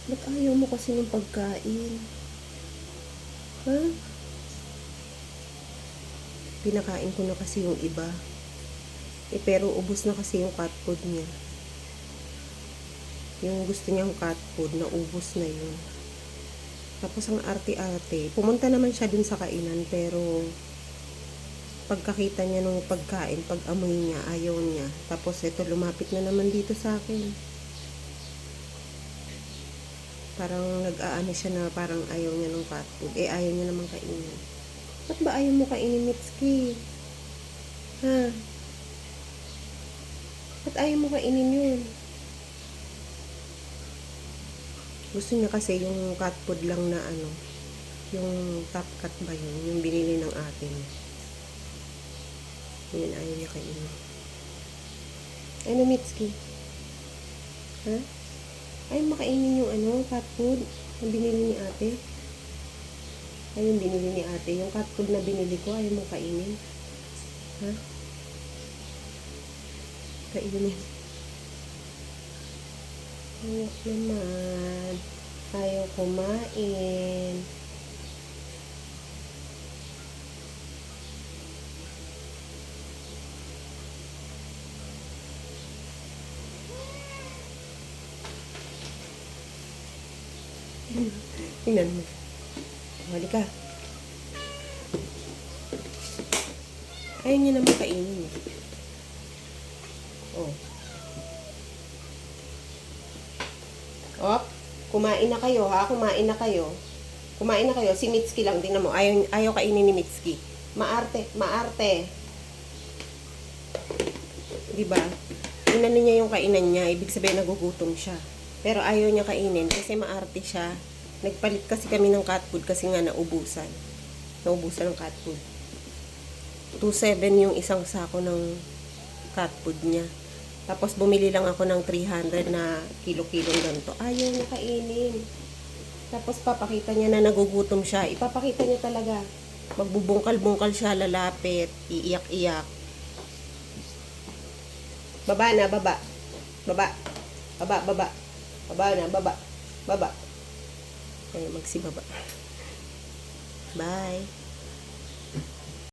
Ba't ayaw mo kasi ng pagkain? Ha? Pinakain ko na kasi yung iba. Pero ubos na kasi yung cat food niya. Yung gusto niyang cat food, naubos na yun. Tapos ang arte-arte. Pumunta naman siya dun sa kainan, pero pagkakita niya nung pagkain, pag amoy niya, ayaw niya. Tapos ito, lumapit na naman dito sa akin. Parang nag-aano siya na parang ayaw niya ng cat food. Ayaw niya naman kainin. Ba't ba ayaw mo kainin, Mitski? Ha? Ba't ayaw mo kainin yun? Gusto niya kasi yung cat food lang na ano, yung top cut ba yun? Yung binili ng atin. Yun, ayaw niya kainin. Ano, Mitski? Ha? Ayaw makainin yung ano, cat food na binili ni ate? Ay, yung binili ni ate. Yung cat food na binili ko, ayaw mo kainin. Ha? Kainin. Ayaw naman. Ayaw kumain. Tingnan mo. Hali ka. Ayaw niya naman kainin. Oh. Oh, kumain na kayo ha. Kumain na kayo. Kumain na kayo. Si Mitski lang. Tingnan mo. Ayaw kainin ni Mitski. Maarte. Maarte. Diba? Inano niya yung kainan niya. Ibig sabihin nagugutom siya. Pero ayaw niya kainin kasi maarte siya. Nagpalit kasi kami ng cat food kasi nga naubusan. Naubusan ng cat food. 2.7 yung isang sako ng cat food niya. Tapos bumili lang ako ng 300 na kilo-kilong ganito. Ayaw niya kainin. Tapos papakita niya na nagugutom siya. Ipapakita niya talaga. Magbubungkal-bungkal siya, lalapit, iiyak-iyak. Baba na, baba. Baba. Baba, baba. Baba na, baba. Baba. Ay, magsibaba. Bye.